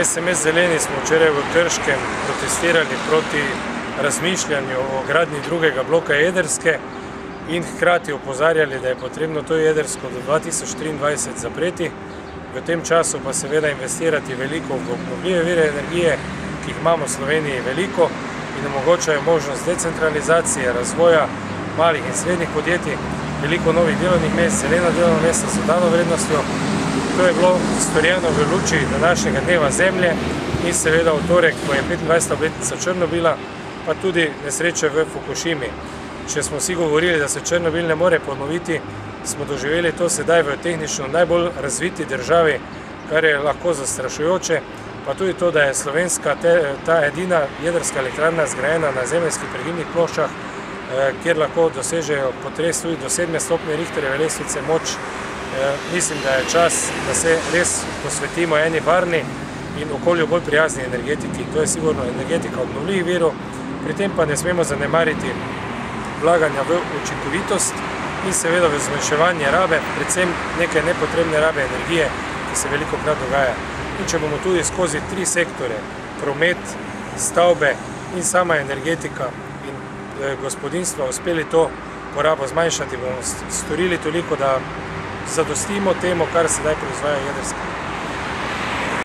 SMS Zeleni smo včeraj v Krškem protestirali proti razmišljanju o gradnji drugega bloka jedrske in hkrati opozarjali, da je potrebno to jedrsko do 2023 zapreti. V tem času pa seveda investirati veliko v obnovljive vire energije, ki jih imamo v Sloveniji veliko in omogočajo možnost decentralizacije, razvoja malih in srednjih podjetij, veliko novih delovnih mest, zelena delovna mesta z dodano vrednostjo. To je bilo storjeno v luči današnjega dneva Zemlje in seveda v torek, ko je 25. obletnica Černobila, pa tudi nesreče v Fukušimi. Če smo vsi govorili, da se Černobil ne more ponoviti, smo doživeli to sedaj v tehnično najbolj razviti državi, kar je lahko zastrašujoče, pa tudi to, da je slovenska ta edina jedrska elektrarna zgrajena na zemeljskih pregibnih ploščah, kjer lahko dosežejo potres tudi do 7 stopnje Richterjeve lestvice moč. Mislim, da je čas, da se res posvetimo eni varni in okolju bolj prijazni energetiki. To je sigurno energetika obnovljivih virov, pri tem pa ne smemo zanemariti vlaganja v učinkovitost in seveda v zmanjševanje rabe, predvsem neke nepotrebne rabe energije, ki se velikokrat dogaja. In če bomo tudi skozi 3 sektore, promet, stavbe in sama energetika in gospodinstva uspeli to porabo zmanjšati, bomo storili toliko, da zadostimo temu, kar sedaj proizvaja jedrska.